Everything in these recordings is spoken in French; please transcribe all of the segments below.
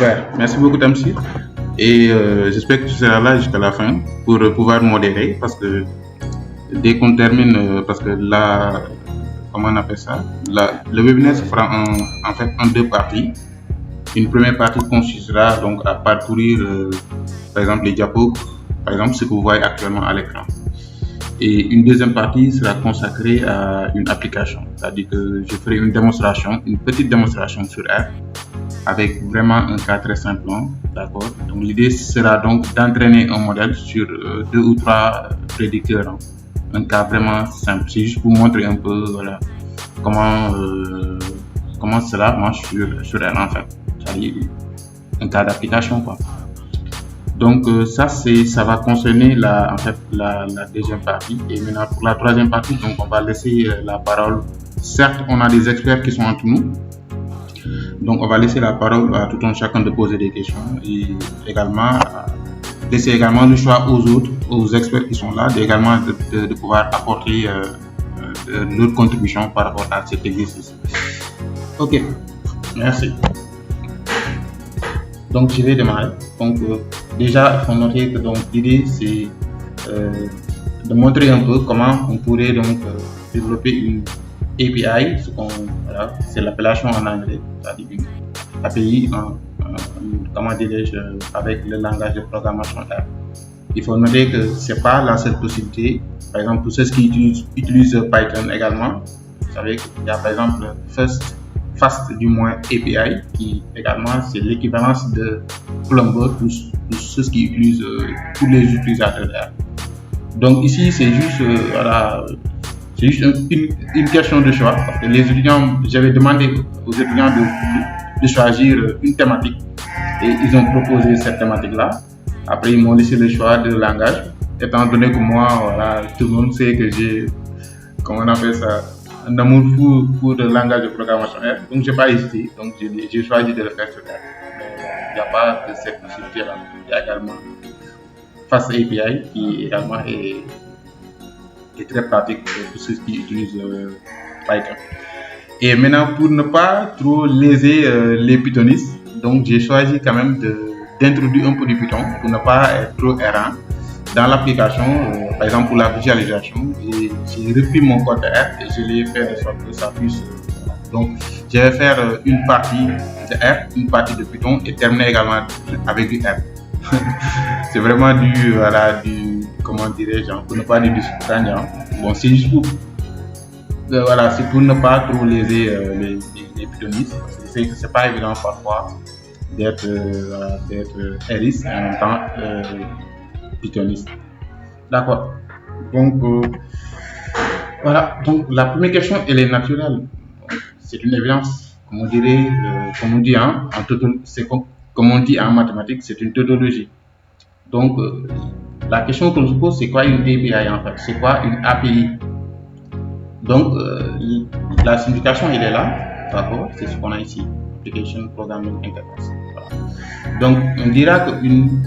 Super. Merci beaucoup, Tamsi. Et j'espère que tu seras là jusqu'à la fin pour pouvoir modérer parce que dès qu'on termine, parce que là, comment on appelle ça? Le webinaire se fera en fait en deux parties. Une première partie consistera donc à parcourir, par exemple, les diapos, par exemple, ce que vous voyez actuellement à l'écran. Et une deuxième partie sera consacrée à une application, c'est-à-dire que je ferai une démonstration, une petite démonstration sur R, avec vraiment un cas très simple, d'accord. Donc l'idée sera donc d'entraîner un modèle sur deux ou trois prédicteurs, un cas vraiment simple. C'est juste pour montrer un peu voilà comment cela marche sur R en fait, c'est-à-dire un cas d'application quoi. Donc ça va concerner la deuxième partie. Et maintenant pour la troisième partie, donc on va laisser la parole. Certes, on a des experts qui sont entre nous. Donc on va laisser la parole à tout un chacun de poser des questions et également laisser également le choix aux autres, aux experts qui sont là, de pouvoir apporter leur contribution par rapport à cet exercice. Ok, merci. Donc je vais démarrer. Donc déjà, il faut noter que donc l'idée c'est de montrer un peu comment on pourrait donc développer une API, c'est l'appellation en anglais, c'est-à-dire une API comment dirais-je, avec le langage de programmation R. Il faut noter que c'est pas la seule possibilité. Par exemple, pour ceux qui utilisent Python également, vous savez qu'il y a par exemple Fast du moins API qui également c'est l'équivalence de Plumber pour ceux qui utilisent tous les utilisateurs R. Donc ici c'est juste c'est juste une question de choix parce que les étudiants, j'avais demandé aux étudiants de choisir une thématique et ils ont proposé cette thématique-là. Après ils m'ont laissé le choix de langage, étant donné que moi voilà, tout le monde sait que j'ai, comment on appelle ça, un amour fou pour le langage de programmation R, donc j'ai pas hésité, donc j'ai choisi de le faire sur R. Mais il n'y a pas de cette possibilité-là. Il y a également Fast API qui également est très pratique pour ceux qui utilisent Python. Et maintenant, pour ne pas trop léser les pythonistes, donc j'ai choisi quand même d'introduire un peu du Python pour ne pas être trop errant. Dans l'application, par exemple pour la visualisation, j'ai repris mon code R et je l'ai fait de sorte que ça puisse. Donc, je vais faire une partie de R, une partie de Python et terminer également avec du R. C'est vraiment du comment dirais-je, pour ne pas dire du gagnant. Bon, c'est juste pour voilà, c'est pour ne pas trop léser les pythonistes. C'est pas évident parfois d'être Riste et en même temps pythoniste. D'accord. Donc voilà. Donc la première question, elle est naturelle. C'est une évidence, comme on dirait, comme on dit comme on dit en mathématiques, c'est une tautologie. Donc la question qu'on se pose, c'est quoi une API en fait? C'est quoi une API? Donc la signification, elle est là, d'accord? C'est ce qu'on a ici, Application Programming Interface. Voilà. Donc on dira qu'une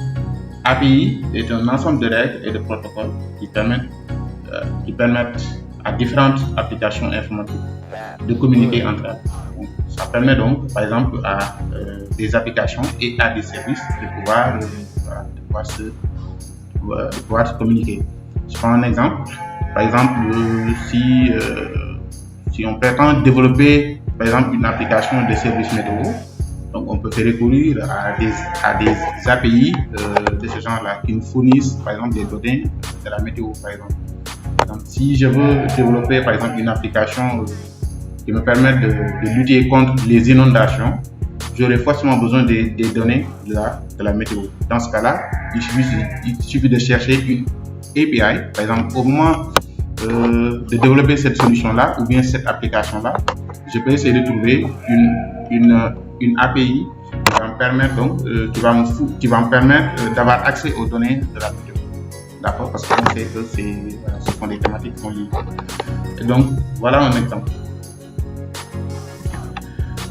API est un ensemble de règles et de protocoles qui permettent à différentes applications informatiques de communiquer entre elles. Donc, ça permet donc, par exemple, à des applications et à des services de pouvoir se communiquer. Je prends un exemple. Par exemple, si on prétend développer, par exemple, une application de service météo, donc on peut faire recourir à des API de ce genre-là qui nous fournissent, par exemple, des données de la météo, par exemple. Donc, si je veux développer, par exemple, une application qui me permet de lutter contre les inondations, j'aurai forcément besoin des données de la météo. Dans ce cas-là, il suffit de chercher une API. Par exemple, au moment de développer cette solution-là ou bien cette application-là, je peux essayer de trouver une API qui va me permettre donc, qui va me permettre d'avoir accès aux données de la météo. D'accord? Parce qu'on sait que ce sont des thématiques qui sont liées. Et donc, voilà un exemple.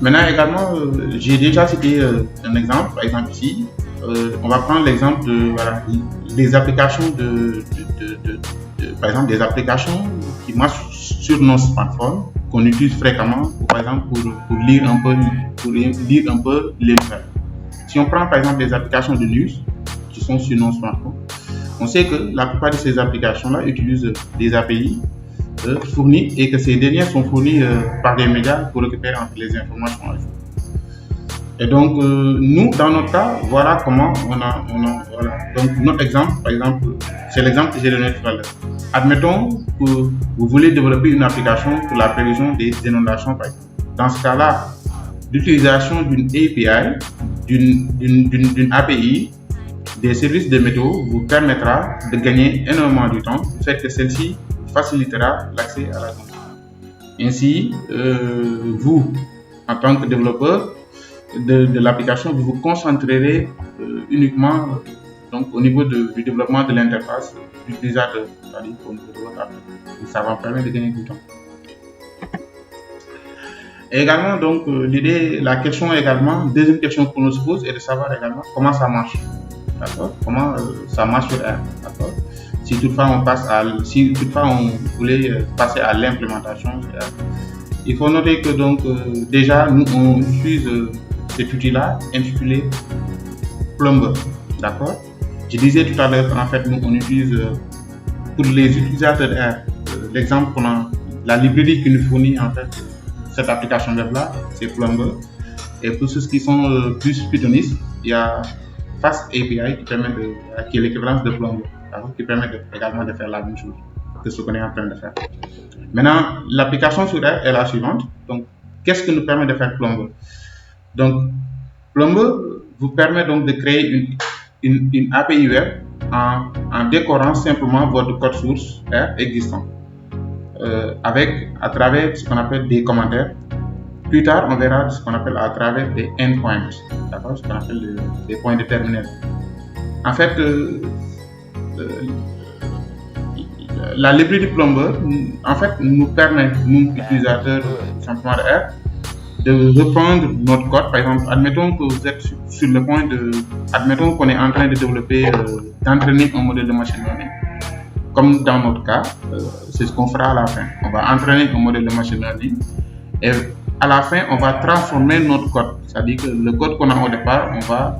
Maintenant également, j'ai déjà cité un exemple. Par exemple ici, on va prendre l'exemple des applications par exemple des applications qui marchent sur nos smartphones qu'on utilise fréquemment, par exemple pour lire un peu les nouvelles. si on prend par exemple les applications de news qui sont sur nos smartphones, on sait que la plupart de ces applications-là utilisent des API fournis et que ces dernières sont fournies par des médias pour récupérer les informations à jour. Et donc, nous, dans notre cas, voilà comment voilà. Donc, notre exemple, par exemple, c'est l'exemple que j'ai donné tout à l'heure. Admettons que vous voulez développer une application pour la prévision des inondations, par exemple. Dans ce cas-là, l'utilisation d'une API, d'une API, des services de météo vous permettra de gagner énormément de temps, du fait que celle-ci facilitera l'accès à la donnée. Ainsi, vous, en tant que développeur de l'application, vous vous concentrerez uniquement donc, au niveau du développement de l'interface d'utilisateur, c'est-à-dire au niveau de votre application. Ça va permettre de gagner du temps. Et également, donc, la question également, deuxième question qu'on se pose est de savoir également comment ça marche. D'accord? Comment ça marche sur R. D'accord? Si toutefois on voulait passer à l'implémentation sur R. Il faut noter que donc déjà nous on utilise cet outil-là intitulé Plumber. D'accord? Je disais tout à l'heure qu'en fait nous on utilise pour les utilisateurs de R, l'exemple qu'on a, la librairie qui nous fournit en fait cette application web là, c'est Plumber. Et pour ceux qui sont plus pythonistes, il y a Fast API qui est l'équivalence de Plumber, qui permet également de faire la même chose que ce qu'on est en train de faire. Maintenant, l'application sur R est la suivante. Donc, qu'est-ce que nous permet de faire Plumber? Donc, Plumber vous permet donc de créer une API web en décorant simplement votre code source R existant à travers ce qu'on appelle des commentaires. Plus tard, on verra ce qu'on appelle à travers des endpoints, d'accord, ce qu'on appelle des points de terminal. En fait, la librairie Plumber, en fait, nous permet, nous utilisateurs simplement de R, de reprendre notre code. Par exemple, admettons que vous êtes sur le point admettons qu'on est en train de développer, d'entraîner un modèle de machine learning. Comme dans notre cas, c'est ce qu'on fera à la fin. On va entraîner un modèle de machine learning et à la fin, on va transformer notre code. C'est-à-dire que le code qu'on a au départ, on va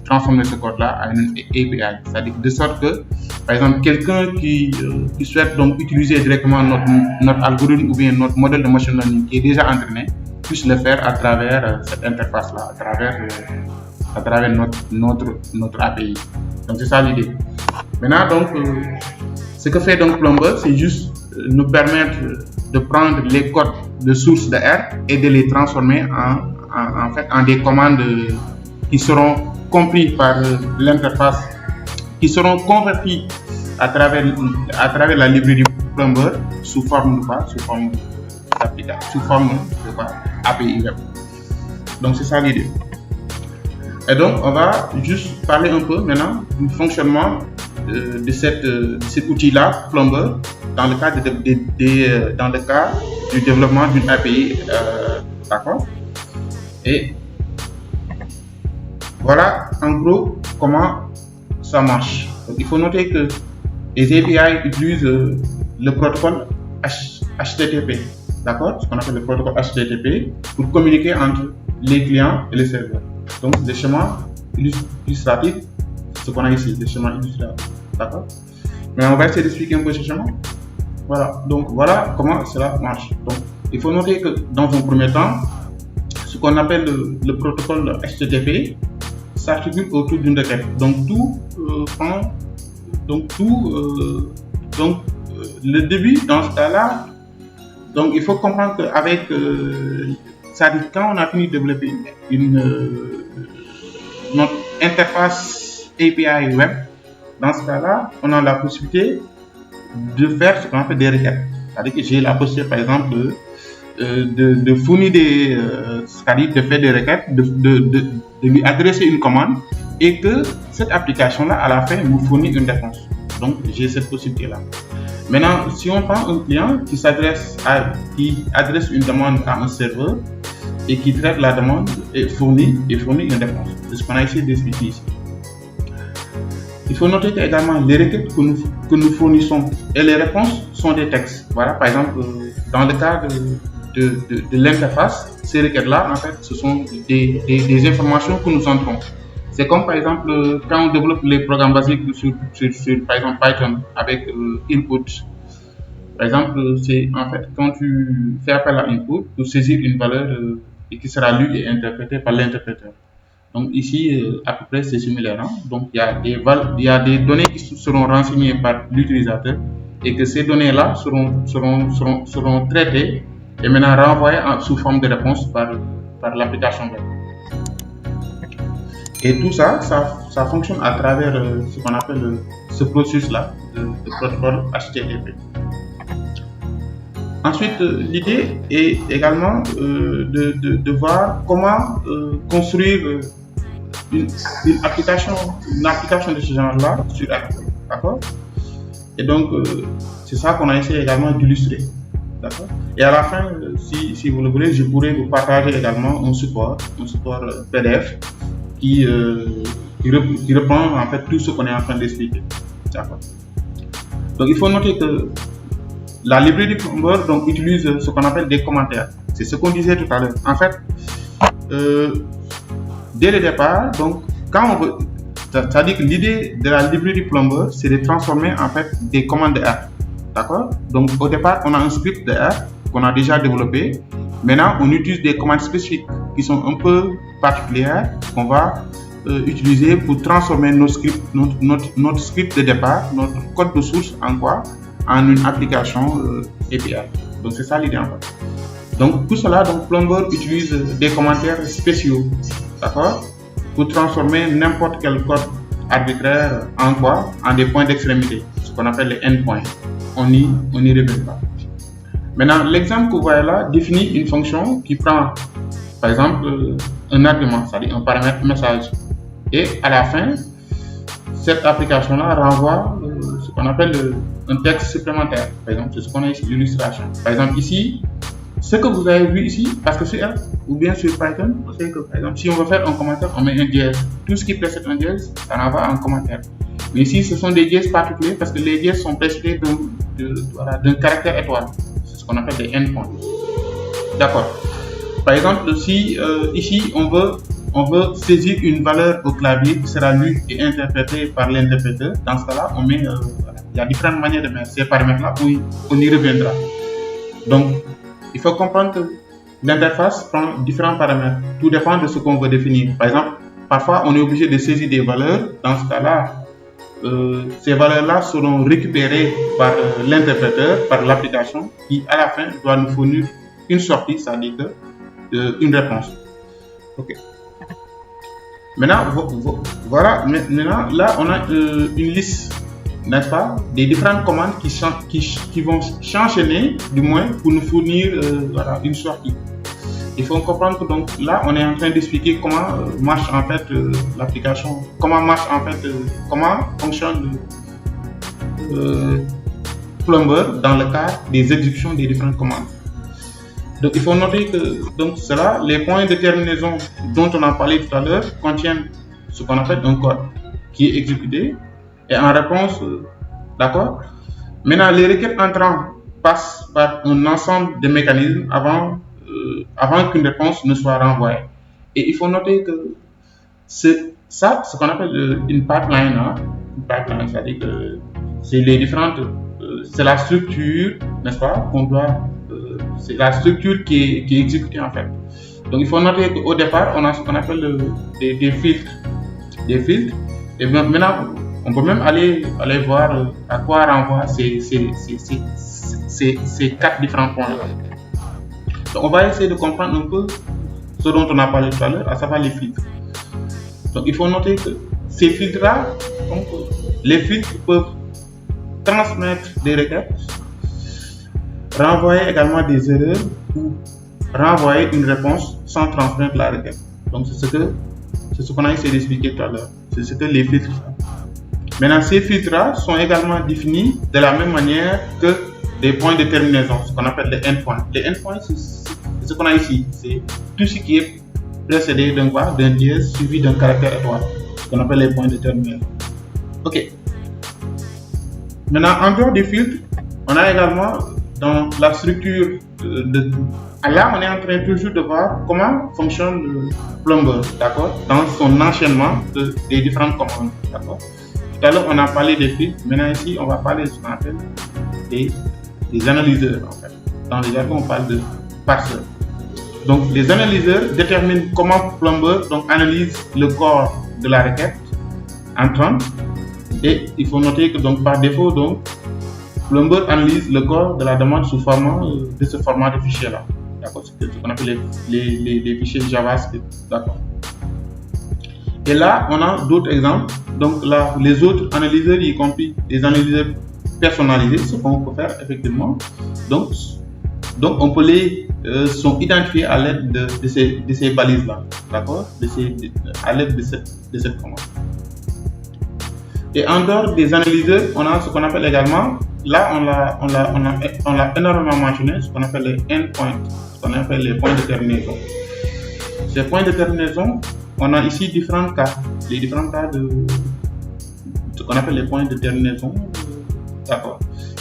transformer ce code-là en une API. C'est-à-dire de sorte que, par exemple, quelqu'un qui souhaite donc utiliser directement notre algorithme ou bien notre modèle de machine learning qui est déjà entraîné, puisse le faire à travers cette interface-là, à travers notre API. Donc c'est ça l'idée. Maintenant, donc, ce que fait donc Plumber, c'est juste nous permettre de prendre les codes de source de R et de les transformer en des commandes qui seront comprises par l'interface, qui seront converties à travers la librairie Plumber sous forme API web. Donc c'est ça l'idée. Et donc on va juste parler un peu maintenant du fonctionnement de cet outil-là, Plumber, dans le cadre du développement d'une API, d'accord. Et voilà en gros comment ça marche. Donc, il faut noter que les API utilisent le protocole HTTP, d'accord, ce qu'on appelle le protocole HTTP, pour communiquer entre les clients et les serveurs. Donc le schéma illustratif, ce qu'on a ici, le schéma illustratif, d'accord. Mais on va essayer d'expliquer un peu ce schéma. Voilà, donc voilà comment cela marche. Donc, il faut noter que dans un premier temps, ce qu'on appelle le protocole HTTP s'articule autour d'une requête. Donc le début dans ce cas-là, donc il faut comprendre qu'avec c'est-à-dire quand on a fini de développer notre interface API web, dans ce cas-là, on a la possibilité de faire ce qu'on appelle des requêtes. C'est-à-dire que j'ai la possibilité, par exemple, de fournir c'est-à-dire de faire des requêtes, de lui adresser une commande et que cette application-là, à la fin, nous fournit une réponse. Donc, j'ai cette possibilité-là. Maintenant, si on prend un client qui adresse une demande à un serveur et qui traite la demande et fournit une réponse. C'est ce qu'on a essayé d'expliquer ici. Il faut noter également les requêtes que nous fournissons et les réponses sont des textes. Voilà, par exemple, dans le cas de l'interface, ces requêtes-là, en fait, ce sont des informations que nous entrons. C'est comme par exemple quand on développe les programmes basiques par exemple Python avec input. Par exemple, c'est en fait quand tu fais appel à input pour saisir une valeur et qui sera lue et interprétée par l'interpréteur. Donc ici, à peu près, c'est similaire. Hein? Donc il y a des données qui seront renseignées par l'utilisateur et que ces données-là seront traitées et maintenant renvoyées sous forme de réponse par l'application web. Et tout ça, ça fonctionne à travers ce qu'on appelle ce processus-là de protocole HTTP. Ensuite, l'idée est également de voir comment construire une application de ce genre-là sur Android. D'accord? Et donc, c'est ça qu'on a essayé également d'illustrer. D'accord? Et à la fin, si vous le voulez, je pourrais vous partager également un support PDF qui reprend en fait tout ce qu'on est en train d'expliquer. D'accord? Donc, il faut noter que la librairie Plumber donc, utilise ce qu'on appelle des commentaires. C'est ce qu'on disait tout à l'heure. En fait, dès le départ, donc, quand on veut, c'est-à-dire que l'idée de la librairie Plumber, c'est de transformer en fait des commandes de R. D'accord? Donc, au départ, on a un script de R qu'on a déjà développé. Maintenant, on utilise des commandes spécifiques qui sont un peu particulières qu'on va utiliser pour transformer notre script de départ, notre code de source en quoi? En une application API. Donc c'est ça l'idée en fait. Donc pour cela, donc Plumber utilise des commentaires spéciaux, d'accord, pour transformer n'importe quel code arbitraire en quoi? En des points d'extrémité, ce qu'on appelle les endpoints. On n'y revient pas. Maintenant, l'exemple que vous voyez là définit une fonction qui prend, par exemple, un argument, c'est-à-dire un paramètre message, et à la fin, cette application-là renvoie ce qu'on appelle un texte supplémentaire. Par exemple, c'est ce qu'on a ici, l'illustration. Par exemple, ici, ce que vous avez vu ici, parce que sur R ou bien sur Python, vous savez que par exemple, si on veut faire un commentaire, on met un dièse. Tout ce qui précède un dièse, ça renvoie un commentaire. Mais ici, ce sont des dièses particuliers parce que les dièses sont précédés d'un caractère étoile. C'est ce qu'on appelle des endpoints. D'accord. Par exemple, si ici, on veut saisir une valeur au clavier qui sera lue et interprétée par l'interpréteur. Dans ce cas-là, on met, il y a différentes manières de mettre ces paramètres-là, on y reviendra. Donc, il faut comprendre que l'interface prend différents paramètres. Tout dépend de ce qu'on veut définir. Par exemple, parfois, on est obligé de saisir des valeurs. Dans ce cas-là, ces valeurs-là seront récupérées par l'interpréteur, par l'application, qui à la fin doit nous fournir une sortie, c'est-à-dire une réponse. Ok. Maintenant, voilà, maintenant, là, on a une liste, n'est-ce pas, des différentes commandes qui vont s'enchaîner, du moins, pour nous fournir voilà, une sortie. Il faut comprendre que donc là, on est en train d'expliquer comment marche en fait l'application, comment fonctionne Plumber dans le cadre des exécutions des différentes commandes. Donc il faut noter que donc cela, les points de terminaison dont on a parlé tout à l'heure contiennent ce qu'on appelle un code qui est exécuté et en réponse, d'accord. Maintenant, les requêtes entrantes passent par un ensemble de mécanismes avant qu'une réponse ne soit renvoyée. Et il faut noter que c'est ça, ce qu'on appelle une pipeline, hein, c'est-à-dire que c'est les différentes, c'est la structure, n'est-ce pas, qu'on doit c'est la structure qui est exécutée en fait. Donc il faut noter qu'au départ, on a ce qu'on appelle des filtres. Et maintenant, on peut même aller voir à quoi renvoient ces 4 différents points. Donc on va essayer de comprendre un peu ce dont on a parlé tout à l'heure, à savoir les filtres. Donc il faut noter que ces filtres-là, les filtres peuvent transmettre des requêtes, renvoyer également des erreurs ou renvoyer une réponse sans transmettre la requête. Donc c'est ce qu'on a essayé d'expliquer tout à l'heure. C'est ce que les filtres font. Maintenant, ces filtres-là sont également définis de la même manière que des points de terminaison, ce qu'on appelle les endpoints. Les endpoints, c'est ce qu'on a ici. C'est tout ce qui est précédé d'un dièse suivi d'un caractère étoile, ce qu'on appelle les points de terminaison. Ok. Maintenant, en dehors des filtres, on a également dans la structure là, on est en train toujours de voir comment fonctionne le plumber, d'accord, dans son enchaînement des différentes commandes, d'accord. Tout à l'heure, on a parlé des fils. Maintenant, ici, on va parler de ce qu'on appelle des analyseurs, en fait. Dans les jargons, on parle de parseurs. Donc, les analyseurs déterminent comment plumber donc, analyse le corps de la requête entrante. Et il faut noter que donc, par défaut, donc, plumber analyse le corps de la demande sous format de ce format de fichier-là. D'accord, c'est ce qu'on appelle les fichiers JavaScript. D'accord. Et là, on a d'autres exemples. Donc là, les autres analyseurs, y compris les analyseurs personnalisés, ce qu'on peut faire effectivement. Donc on peut les sont identifiés à l'aide de ces balises-là. D'accord, à l'aide de cette commande. Et en dehors des analyseurs, on a ce qu'on appelle également, là on l'a énormément mentionné, ce qu'on appelle les endpoints, ce qu'on appelle les points de terminaison. Ces points de terminaison, on a ici différents cas, les différents cas de ce qu'on appelle les points de terminaison. D'accord.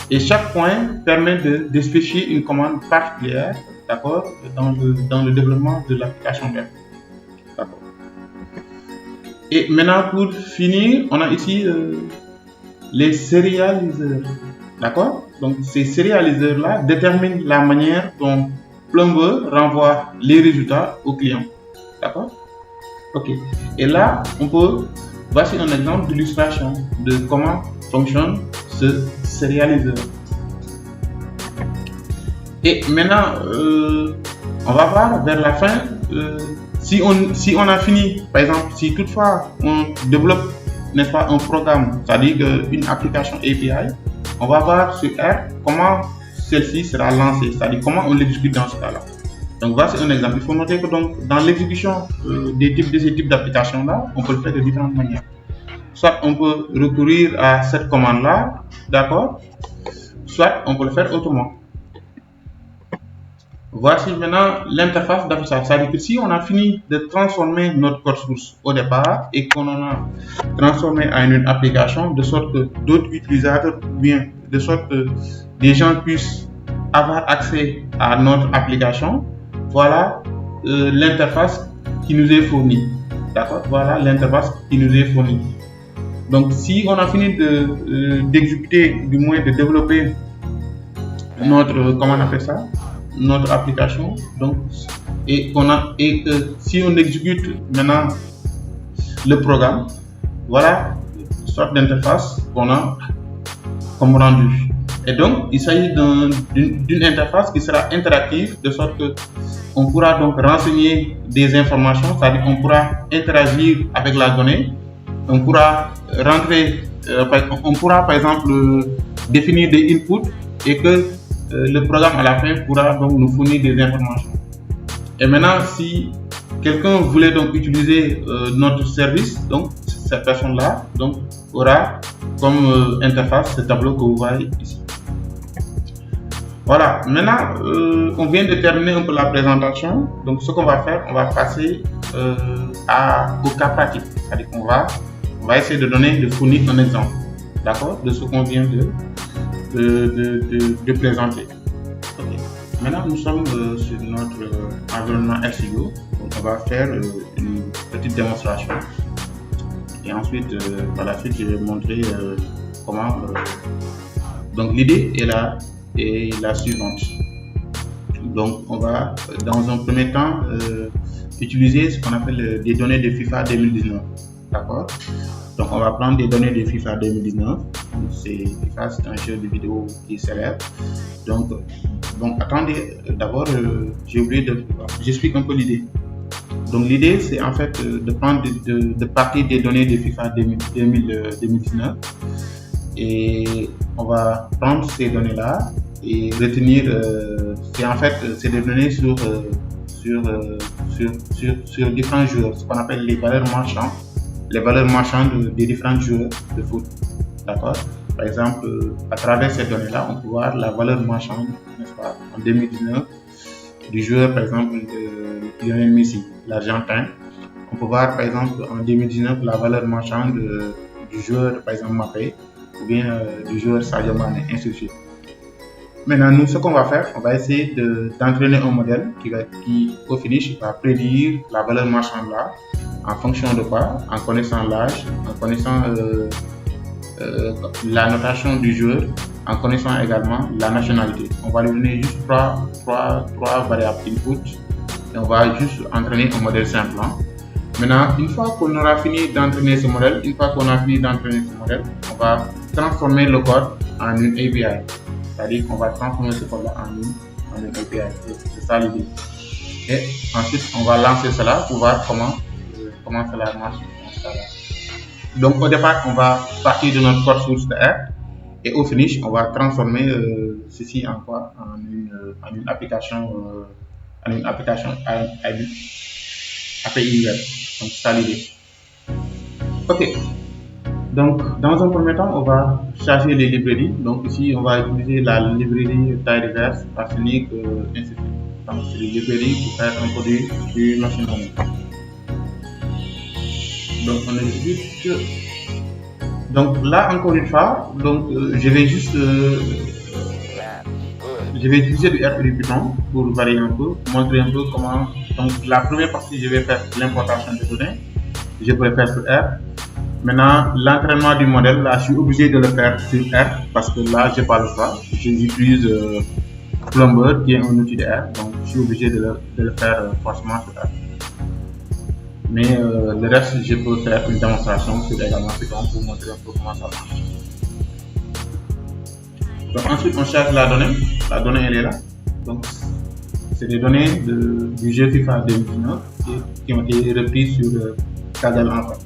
Et chaque point permet de spécifier une commande particulière, d'accord, dans le développement de l'application web. D'accord. Et maintenant, pour finir, on a ici les sérialiseurs. D'accord. Donc, ces sérialiseurs-là déterminent la manière dont Plumber renvoie les résultats au client. D'accord. Ok. Et là, voici un exemple d'illustration de comment fonctionne ce sérialiseur. Et maintenant, on va voir vers la fin, si on a fini, par exemple, si toutefois on développe, n'est-ce pas, un programme, c'est-à-dire une application API, on va voir sur R comment celle-ci sera lancée, c'est-à-dire comment on l'exécute dans ce cas-là. Donc voici un exemple. Il faut noter que donc, dans l'exécution de ces types d'applications-là, on peut le faire de différentes manières. Soit on peut recourir à cette commande-là, d'accord, soit on peut le faire autrement. Voici maintenant l'interface d'affichage. C'est-à-dire que si on a fini de transformer notre code source au départ et qu'on en a transformé en une application de sorte que d'autres utilisateurs ou bien de sorte que des gens puissent avoir accès à notre application, voilà l'interface qui nous est fournie. D'accord? Voilà l'interface qui nous est fournie. Donc si on a fini d'exécuter, du moins de développer notre, comment on appelle ça, notre application, donc, et si on exécute maintenant le programme, voilà sorte d'interface qu'on a comme rendu. Et donc il s'agit d'une interface qui sera interactive de sorte que on pourra donc renseigner des informations, c'est-à-dire qu'on pourra interagir avec la donnée, on pourra rentrer, on pourra par exemple définir des inputs et que le programme à la fin pourra donc nous fournir des informations. Et maintenant, si quelqu'un voulait donc utiliser notre service, donc cette personne-là donc aura comme interface ce tableau que vous voyez ici. Voilà, maintenant on vient de terminer un peu la présentation. Donc ce qu'on va faire, on va passer au cas pratique. C'est-à-dire qu'on va essayer de fournir un exemple, d'accord, de ce qu'on vient de présenter. Okay. Maintenant, nous sommes sur notre environnement RStudio. Donc, on va faire une petite démonstration. Et ensuite, par la suite, je vais montrer comment. Donc, l'idée est la suivante. Donc, on va, dans un premier temps, utiliser ce qu'on appelle des données de FIFA 2019. D'accord? Donc, on va prendre des données de FIFA 2019. FIFA, c'est un jeu de vidéo qui est célèbre. Donc attendez, d'abord, j'ai oublié j'explique un peu l'idée. Donc, l'idée, c'est en fait de prendre de partir des données de FIFA 2019 et on va prendre ces données-là et retenir, c'est des données sur différents joueurs, ce qu'on appelle les valeurs marchandes des différents joueurs de foot. D'accord? Par exemple, à travers ces données-là, on peut voir la valeur marchande, n'est-ce pas, en 2019, du joueur, par exemple, de Lionel Messi, l'Argentin. On peut voir, par exemple, en 2019, la valeur marchande du joueur, par exemple, Mbappé, ou bien du joueur Sadio Mane, ainsi de suite. Maintenant, nous, ce qu'on va faire, on va essayer d'entraîner un modèle qui, au finish, va prédire la valeur marchande là, en fonction de quoi? En connaissant l'âge, en connaissant la notation du joueur, en connaissant également la nationalité. On va lui donner juste trois variables input et on va juste entraîner un modèle simple. Hein. Maintenant, une fois qu'on aura fini d'entraîner ce modèle, on va transformer le code en une API. C'est-à-dire qu'on va transformer ce code-là en une API. C'est ça l'idée. Et ensuite, on va lancer cela pour voir comment cela marche. Donc, au départ, on va partir de notre code source de R et au finish, on va transformer ceci en quoi? En une application, API web. Donc, c'est ça l'idée. Ok. Donc, dans un premier temps, on va charger les librairies. Donc, ici, on va utiliser la librairie Tidyverse, Arsenic, ainsi de suite. Donc, c'est les librairies pour faire un produit du machine learning. Donc, on exécute. Donc, là, encore une fois, donc, je vais utiliser du R et du Python pour varier un peu, montrer un peu comment. Donc, la première partie, je vais faire l'importation des données. Je peux le faire sur R. Maintenant, l'entraînement du modèle, là, je suis obligé de le faire sur R parce que là, je n'ai pas le choix. J'utilise Plumber, qui est un outil de R, donc je suis obligé de le faire forcément sur R. Mais le reste, je peux faire une démonstration sur également Python pour montrer un peu comment ça marche. Donc ensuite, on charge la donnée. La donnée, elle est là. Donc, c'est des données du jeu FIFA 2019 qui ont été reprises sur Kaggle en fait.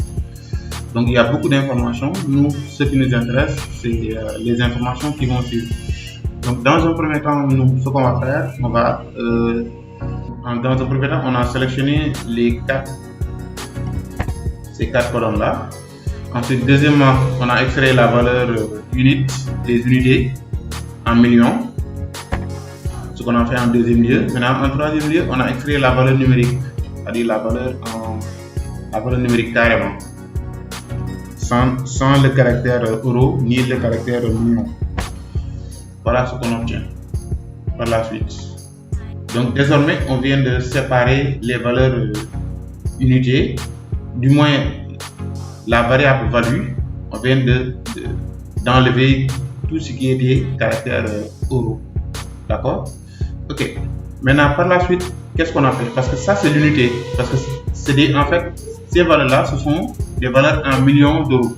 Donc, il y a beaucoup d'informations. Nous, ce qui nous intéresse, c'est les informations qui vont suivre. Donc, dans un premier temps, nous, ce qu'on va faire, dans un premier temps, on a sélectionné ces quatre colonnes-là. Ensuite, deuxièmement, on a extrait la valeur unit, les unités en millions, ce qu'on a fait en deuxième lieu. Maintenant, en troisième lieu, on a extrait la valeur numérique, c'est-à-dire la valeur numérique carrément, sans le caractère euro ni le caractère million. Voilà ce qu'on obtient par la suite. Donc désormais, on vient de séparer les valeurs unités, du moins la variable value, on vient d'enlever tout ce qui était caractère euro. D'accord? Ok. Maintenant, par la suite, qu'est-ce qu'on a fait? Parce que ça, c'est l'unité. Parce que en fait, ces valeurs-là, ce sont des valeurs en millions d'euros.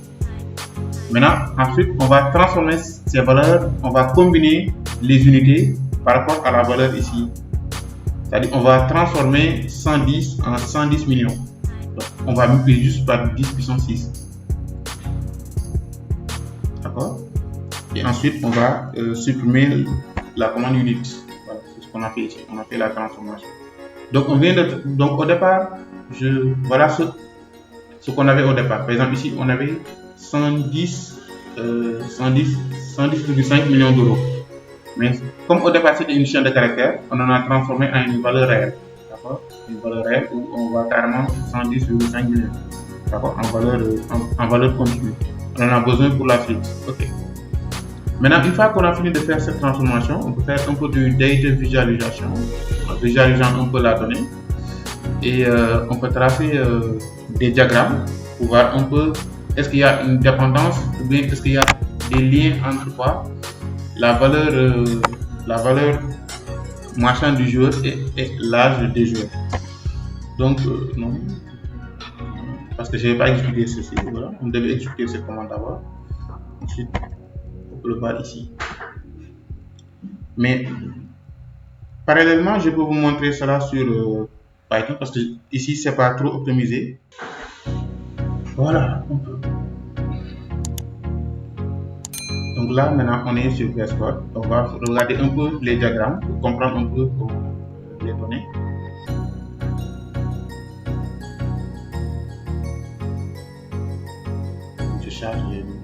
Maintenant, ensuite, on va transformer ces valeurs, on va combiner les unités par rapport à la valeur ici. C'est-à-dire, on va transformer 110 en 110 millions. Donc, on va multiplier juste par 10 puissance 6. D'accord? Et ensuite, on va supprimer la commande unit. Voilà, c'est ce qu'on a fait ici. On a fait la transformation. Donc, donc au départ, voilà ce qu'on avait au départ. Par exemple, ici, on avait 110,5 millions d'euros. Mais comme au départ c'était une chaîne de caractères, on en a transformé en une valeur réelle. D'accord? Une valeur réelle où on voit carrément 110,5 millions. D'accord? En valeur continue. On en a besoin pour la suite. Ok. Maintenant, une fois qu'on a fini de faire cette transformation, on peut faire un peu de data visualisation, en visualisant un peu la donnée. Et on peut tracer des diagrammes pour voir un peu est-ce qu'il y a une dépendance ou bien est-ce qu'il y a des liens entre quoi la valeur marchande du joueur et l'âge des joueurs. Donc, non, parce que je ne vais pas exécuter ceci. Voilà. On devait exécuter cette commande d'abord. Ensuite, on peut le voir ici. Mais parallèlement, je peux vous montrer cela sur Python parce que ici, c'est pas trop optimisé. Voilà, on peut. Donc là, maintenant, on est sur VS Code. On va regarder un peu les diagrammes pour comprendre un peu les données. Je charge les données.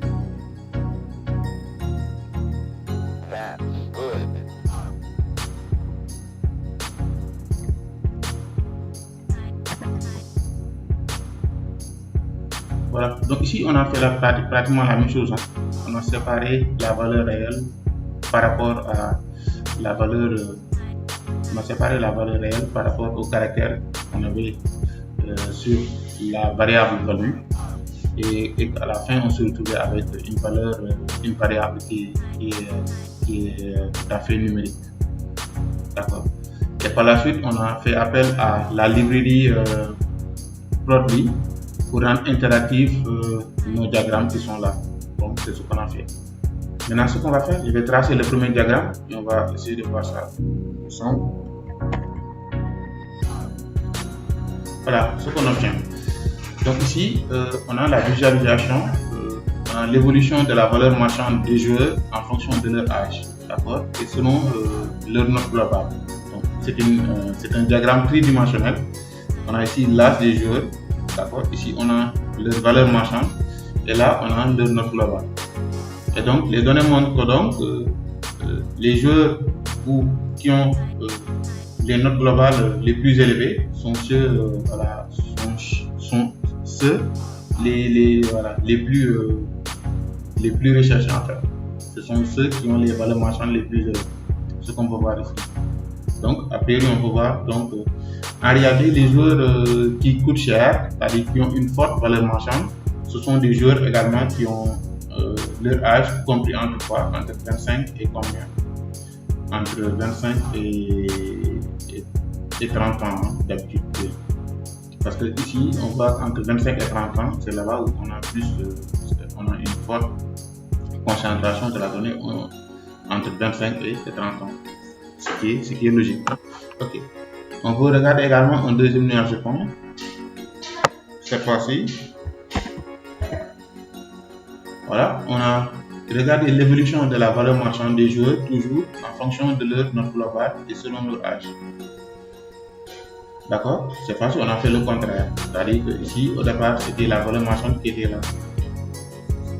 Donc ici, on a fait pratiquement la même chose. Hein. On a séparé la valeur réelle par rapport à la valeur, on a séparé la valeur réelle par rapport au caractère qu'on avait sur la variable value, et à la fin on se retrouvait avec une valeur, une variable qui est tout à fait numérique. D'accord. Et par la suite, on a fait appel à la librairie Plotly pour rendre interactifs nos diagrammes qui sont là. Donc, c'est ce qu'on a fait. Maintenant, ce qu'on va faire, je vais tracer le premier diagramme et on va essayer de voir ça ensemble. Voilà ce qu'on obtient. Donc ici, on a la visualisation, l'évolution de la valeur marchande des joueurs en fonction de leur âge, d'accord, et selon leur note globale. Donc c'est un diagramme tridimensionnel. On a ici l'âge des joueurs, d'accord. Ici on a leur valeur marchande et là on a leur note globale. Et donc les données montrent que donc les joueurs qui ont les notes globales les plus élevées sont ceux, sont ceux les plus recherchés en fait. Ce sont ceux qui ont les valeurs marchandes les plus élevées. Ce qu'on peut voir ici. Donc, a priori, on peut voir donc en réalité les joueurs qui coûtent cher, c'est-à-dire qui ont une forte valeur marchande, ce sont des joueurs également qui ont leur âge compris entre quoi? Entre 25 et combien? Entre 25 et 30 ans d'habitude. Parce que ici, on voit entre 25 et 30 ans, c'est là-bas où on a plus, on a une forte concentration de la donnée entre 25 et 30 ans. Ce qui est logique. Ok. On peut regarder également un deuxième nuage de point. Cette fois-ci, voilà, on a regardé l'évolution de la valeur marchande des joueurs, toujours en fonction de leur note globale et selon leur âge. D'accord? Cette fois-ci, on a fait le contraire. C'est-à-dire que ici, au départ, c'était la valeur marchande qui était là.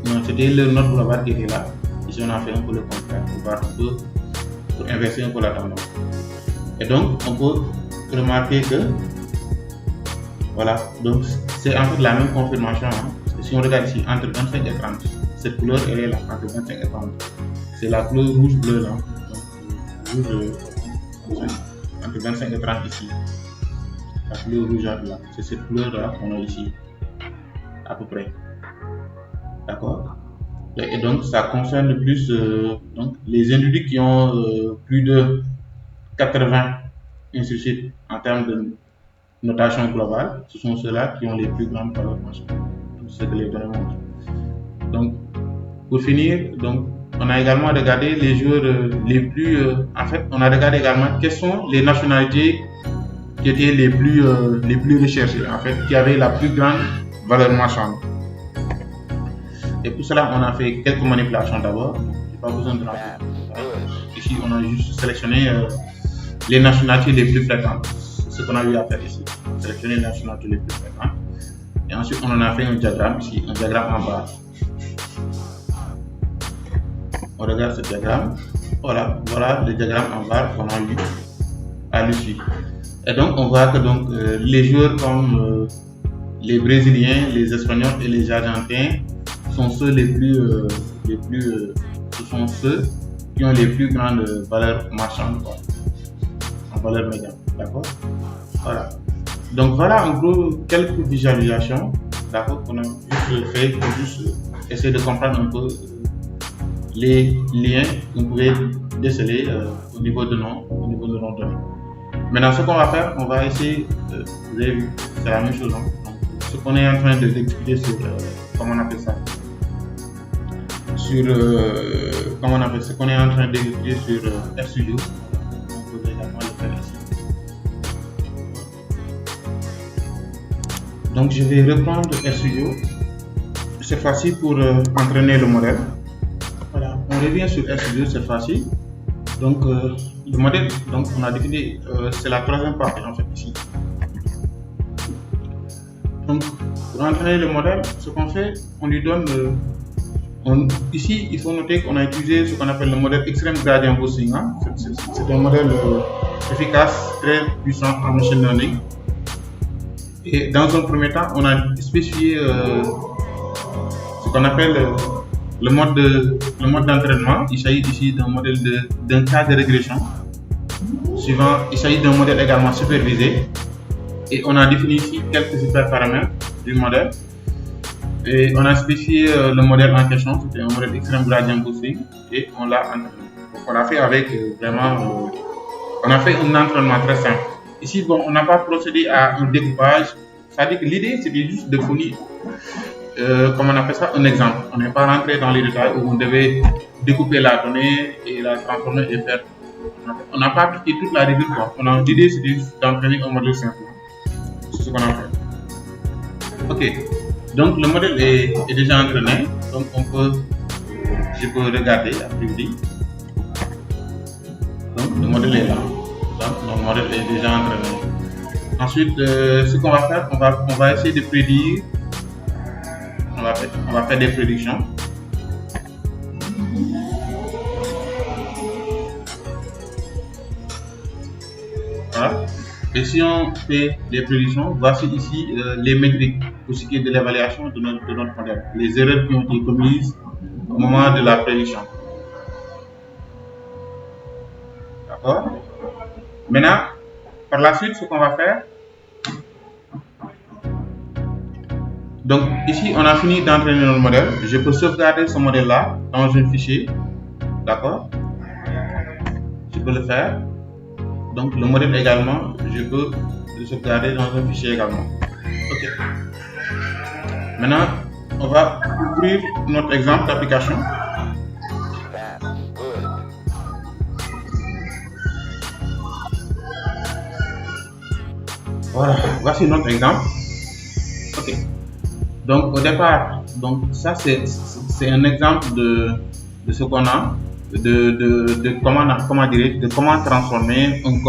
Non, c'était leur note globale qui était là. Ici, on a fait un peu le contraire pour inverser un peu la tendance. Et donc, on peut remarquer que, voilà, donc c'est en fait la même confirmation. Hein. Si on regarde ici, entre 25 et 30, cette couleur, elle est là, entre 25 et 30. C'est la couleur rouge-bleu là. Donc, rouge, entre 25 et 30 ici. La couleur rougeâtre là, c'est cette couleur là qu'on a ici, à peu près. D'accord? Et donc, ça concerne plus donc, les individus qui ont plus de 80, ainsi de suite, en termes de notation globale. Ce sont ceux-là qui ont les plus grandes valeurs marchandes. C'est ce que les données montrent. Donc, pour finir, donc, on a également regardé les joueurs les plus. En fait, on a regardé également quelles sont les nationalités qui étaient les plus recherchées, en fait, qui avaient la plus grande valeur marchande. Et pour cela, on a fait quelques manipulations d'abord. Je n'ai pas besoin de rentrer. Ici, on a juste sélectionné les nationalités les plus fréquentes. C'est ce qu'on a eu à faire ici. Sélectionner les nationalités les plus fréquentes. Et ensuite, on en a fait un diagramme ici, un diagramme en barre. On regarde ce diagramme. Voilà le diagramme en barre qu'on a eu à l'issue. Et donc, on voit que donc, les joueurs comme les Brésiliens, les Espagnols et les Argentins sont ceux ce sont ceux qui ont les plus grandes valeurs marchandes, quoi, en valeur médiane, d'accord? Voilà. Donc voilà en gros quelques visualisations, d'accord, qu'on a juste fait pour juste essayer de comprendre un peu les liens que vous pouvez déceler au niveau de nos données. Maintenant, ce qu'on va faire, on va essayer, vous avez vu, c'est la même chose. Hein? Donc, ce qu'on est en train de expliquer sur, comment on appelle ça, ce qu'on est en train d'expliquer sur RStudio, on peut également le faire ici. Donc, je vais reprendre RStudio, cette fois-ci pour entraîner le modèle. Voilà, on revient sur RStudio cette fois-ci. Donc, le modèle, donc on a défini, c'est la troisième partie en fait ici. Donc, pour entraîner le modèle, ce qu'on fait, on lui donne, ici, il faut noter qu'on a utilisé ce qu'on appelle le modèle Extreme Gradient Boosting. Hein. C'est un modèle efficace, très puissant en machine learning. Et dans un premier temps, on a spécifié ce qu'on appelle le mode de le mode d'entraînement, il s'agit ici d'un modèle d'un cas de régression. Suivant, il s'agit d'un modèle également supervisé. Et on a défini ici quelques super paramètres du modèle. Et on a spécifié le modèle en question, c'était un modèle extreme gradient boosting, et on l'a entraîné. Donc on l'a fait avec vraiment, on a fait un entraînement très simple. Ici, bon, on n'a pas procédé à un découpage, c'est-à-dire que l'idée c'était juste de fournir, comme on appelle ça, un exemple. On n'est pas rentré dans les détails où on devait découper la donnée et la transformer et faire. On n'a pas appliqué toute la règle. L'idée c'était juste d'entraîner un modèle simple. C'est ce qu'on a fait. Ok. Donc le modèle est déjà entraîné, donc je peux regarder la prévision. Donc le modèle est là, donc notre modèle est déjà entraîné. Ensuite, ce qu'on va faire, on va essayer de prédire, on va faire des prédictions. Voilà. Et si on fait des prédictions, voici ici les métriques pour ce qui est de l'évaluation de notre modèle, les erreurs qui ont été commises au moment de la prédiction. D'accord? Maintenant, par la suite, ce qu'on va faire, donc ici, on a fini d'entraîner notre modèle. Je peux sauvegarder ce modèle-là dans un fichier. D'accord? Je peux le faire. Donc le modèle également, je peux le sauvegarder dans un fichier également. Ok. Maintenant, on va ouvrir notre exemple d'application. Voilà, voici notre exemple. Ok. Donc au départ, donc ça c'est un exemple de ce qu'on a, de comment transformer un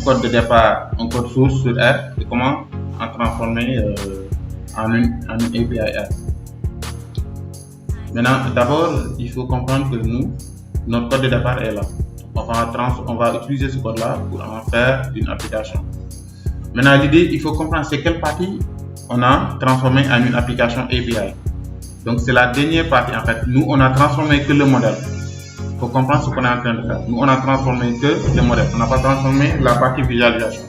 code de départ, un code source sur R, et comment en transformer en une API R. Maintenant, d'abord, il faut comprendre que notre code de départ est là. On va utiliser ce code-là pour en faire une application. Maintenant, l'idée, il faut comprendre c'est quelle partie on a transformé en une application API. Donc, c'est la dernière partie en fait. Nous, on a transformé que le modèle. Il faut comprendre ce qu'on est en train de faire. Nous, on a transformé que le modèle. On n'a pas transformé la partie visualisation.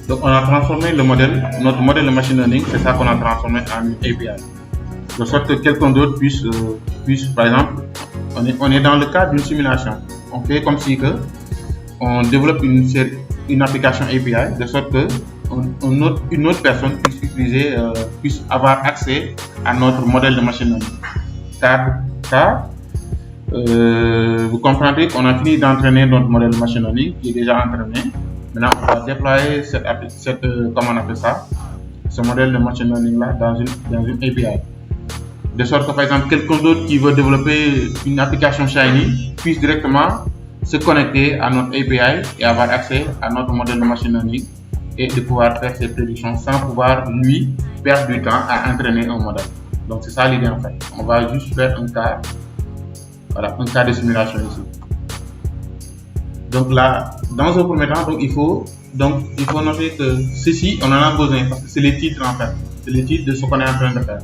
Donc, on a transformé le modèle, notre modèle de machine learning, c'est ça qu'on a transformé en une API. De sorte que quelqu'un d'autre puisse, par exemple, on est dans le cadre d'une simulation. On fait comme si on développe une application API, de sorte que une autre personne puisse avoir accès à notre modèle de machine learning. Car vous comprendrez qu'on a fini d'entraîner notre modèle de machine learning qui est déjà entraîné. Maintenant, on va déployer comment on appelle ça, ce modèle de machine learning là dans une API. De sorte que par exemple quelqu'un d'autre qui veut développer une application Shiny puisse directement se connecter à notre API et avoir accès à notre modèle de machine learning et de pouvoir faire ses prédictions sans pouvoir lui perdre du temps à entraîner un modèle. Donc c'est ça l'idée en fait. On va juste faire un cas de simulation ici. Donc là, dans un premier temps, il faut noter que ceci, on en a besoin parce que c'est les titres en fait. C'est les titres de ce qu'on est en train de faire.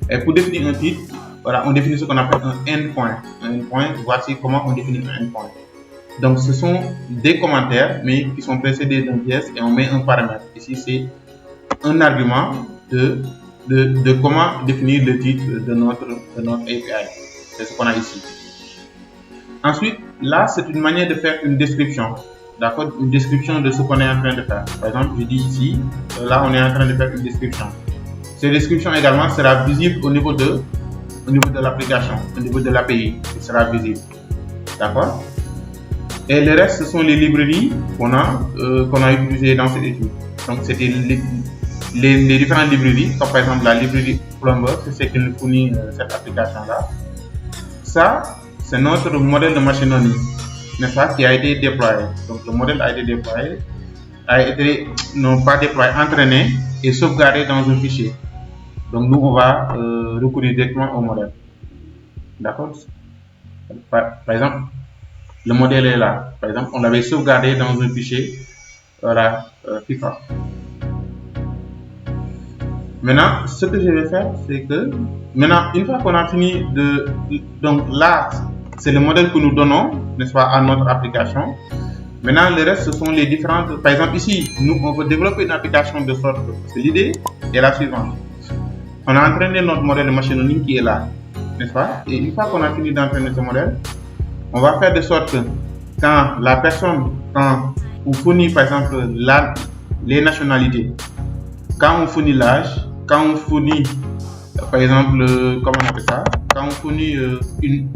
Et pour définir un titre, on définit ce qu'on appelle un endpoint. Un endpoint, voici comment on définit un endpoint. Donc ce sont des commentaires, mais qui sont précédés d'une pièce et on met un paramètre. Ici, c'est un argument de comment définir le titre de notre API. C'est ce qu'on a ici. Ensuite, là, c'est une manière de faire une description. D'accord? Une description de ce qu'on est en train de faire. Par exemple, je dis ici, là, on est en train de faire une description. Cette description également sera visible au niveau de l'application, au niveau de l'API. Il sera visible. D'accord? Et le reste, ce sont les librairies qu'on a utilisées dans cette étude. Donc, c'était les différentes librairies, comme par exemple la librairie Plumber, c'est ce qui nous fournit cette application-là. Ça, c'est notre modèle de machine learning, n'est-ce pas, qui a été déployé. Donc, le modèle a été déployé, entraîné et sauvegardé dans un fichier. Donc, nous, on va recourir directement au modèle. D'accord? Par exemple, le modèle est là. Par exemple, on l'avait sauvegardé dans un fichier, voilà, FIFA. Maintenant, ce que je vais faire, c'est que Maintenant, une fois qu'on a fini donc là, c'est le modèle que nous donnons, n'est-ce pas, à notre application. Maintenant, le reste, ce sont les différentes. Par exemple, ici, nous, on veut développer une application de sorte que l'idée est la suivante. On a entraîné notre modèle de machine learning qui est là, n'est-ce pas? Et une fois qu'on a fini d'entraîner ce modèle, on va faire de sorte que quand on fournit par exemple les nationalités, quand on fournit l'âge, quand on fournit par exemple, comment on appelle ça? Quand on fournit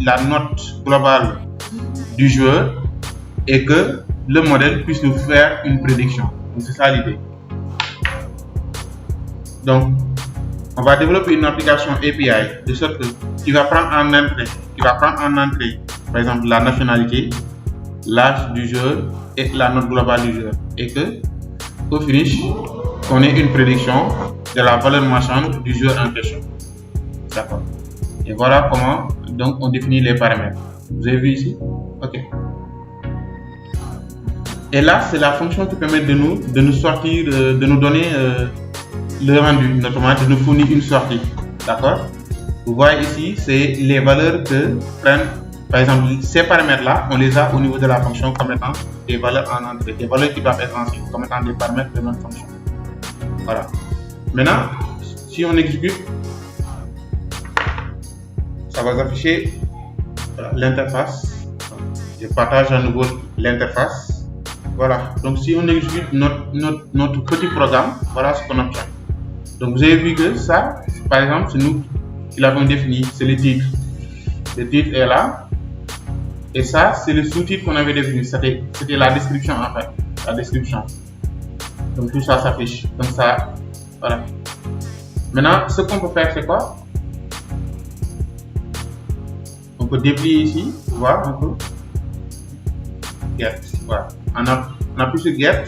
la note globale du joueur et que le modèle puisse nous faire une prédiction. Donc c'est ça l'idée. Donc, on va développer une application API de sorte que tu vas prendre en entrée, par exemple, la nationalité, l'âge du joueur et la note globale du joueur. Et que, au finish, on ait une prédiction de la valeur marchande du joueur en question. D'accord. Et voilà comment donc on définit les paramètres. Vous avez vu ici? Ok. Et là, c'est la fonction qui permet de nous sortir, de nous donner le rendu, notamment de nous fournir une sortie. D'accord? Vous voyez ici, c'est les valeurs que prennent, par exemple, ces paramètres-là, on les a au niveau de la fonction comme étant des valeurs en entrée, des valeurs qui doivent être ensuite comme étant des paramètres de notre fonction. Voilà. Maintenant, si on exécute, ça va s'afficher l'interface. Je partage à nouveau l'interface. Voilà, donc si on exécute notre petit programme, voilà ce qu'on obtient. Donc vous avez vu que ça, par exemple, c'est nous qui l'avons défini, c'est le titre. Le titre est là. Et ça, c'est le sous-titre qu'on avait défini. C'était la description en fait. La description. Donc tout ça s'affiche. Donc ça, voilà. Maintenant, ce qu'on peut faire, c'est quoi? On peut déplier ici, voir un peu. Get, voilà. On appuie sur Get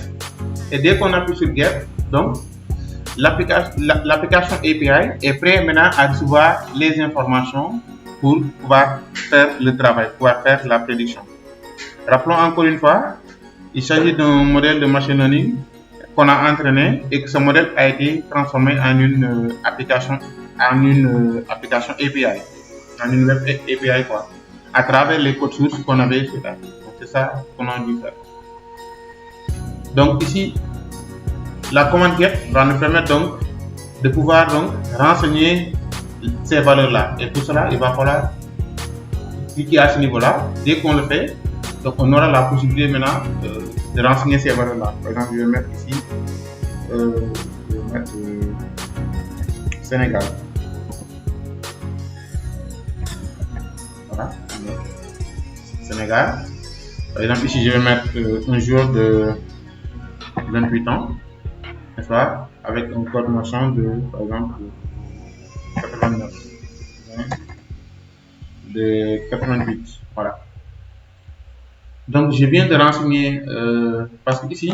et dès qu'on appuie sur Get, donc l'application API est prête maintenant à recevoir les informations pour pouvoir faire le travail, pouvoir faire la prédiction. Rappelons encore une fois, il s'agit d'un modèle de machine learning qu'on a entraîné et que ce modèle a été transformé en une application API, en une web API quoi, à travers les codes sources qu'on avait sur là. C'est ça qu'on a dû faire. Donc ici, la commande get va nous permettre donc de pouvoir donc renseigner ces valeurs-là. Et pour cela, il va falloir cliquer à ce niveau-là. Dès qu'on le fait, donc on aura la possibilité maintenant de renseigner ces valeurs-là. Par exemple, je vais mettre ici, Sénégal. Voilà, Sénégal. Par exemple, ici, je vais mettre un joueur de 28 ans, n'est-ce pas, avec un code marchand de, par exemple, 89, de 88, voilà. Donc, je viens de renseigner, parce que ici,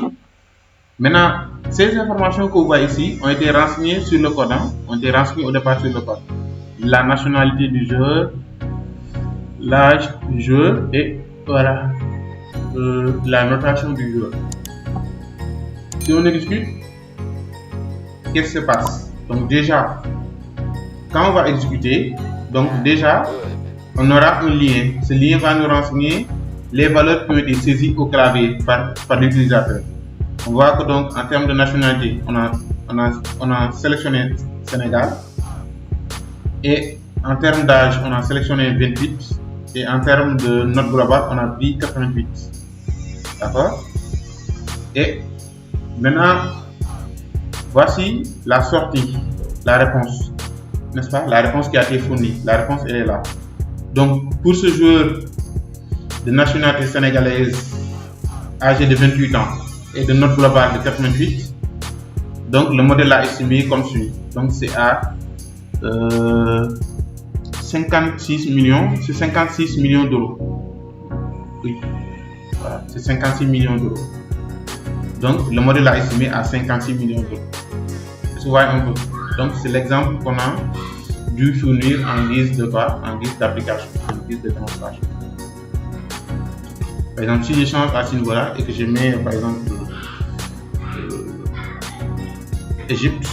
maintenant, ces informations que vous voyez ici ont été renseignées sur le code, ont été renseignées au départ sur le code. La nationalité du joueur, l'âge du joueur et voilà, la notation du joueur. Si on exécute, qu'est-ce qui se passe? Donc déjà, quand on va exécuter, donc déjà, on aura un lien. Ce lien va nous renseigner les valeurs qui ont été saisies au clavier par l'utilisateur. On voit que donc en termes de nationalité, on a sélectionné Sénégal. Et en termes d'âge, on a sélectionné 28. Et en termes de note globale, on a pris 88. D'accord? Et maintenant, voici la sortie, la réponse, n'est-ce pas? La réponse qui a été fournie. La réponse, elle est là. Donc, pour ce joueur de nationalité sénégalaise âgé de 28 ans et de note globale de 88, donc le modèle a estimé comme suit. Donc, c'est à 56 millions, c'est 56 millions d'euros. Oui, voilà, c'est 56 millions d'euros. Donc, le modèle a estimé à 56 millions d'euros. Vous voyez un peu. Donc, c'est l'exemple qu'on a dû fournir en guise de quoi? En guise d'application, en guise de démonstration. Par exemple, si je change à ce niveau-là et que je mets, par exemple, Égypte,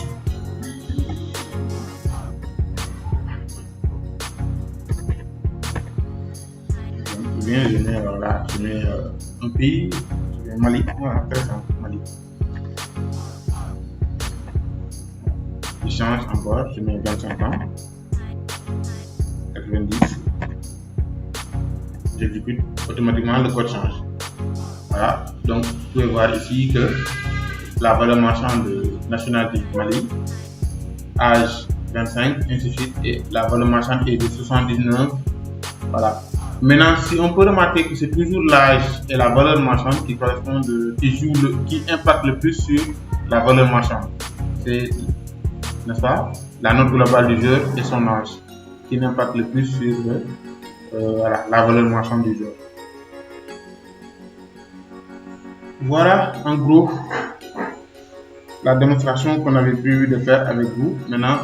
ou bien je mets, voilà, je mets un pays, je mets Mali, voilà, très simple, Mali. Je change encore, je mets 25 ans, 90, j'exécute, automatiquement le code change. Voilà, donc vous pouvez voir ici que la valeur marchande de nationalité Mali, âge 25, ainsi de suite, et la valeur marchande est de 79. Voilà. Maintenant, si on peut remarquer que c'est toujours l'âge et la valeur marchande qui correspondent, qui impactent le plus sur la valeur marchande. C'est, n'est-ce pas, la note globale du joueur et son âge qui impactent le plus sur voilà, la valeur marchande du joueur. Voilà en gros la démonstration qu'on avait prévu de faire avec vous. Maintenant,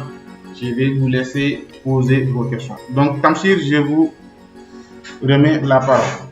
je vais vous laisser poser vos questions. Donc, Tamsir, je vous remets la parole.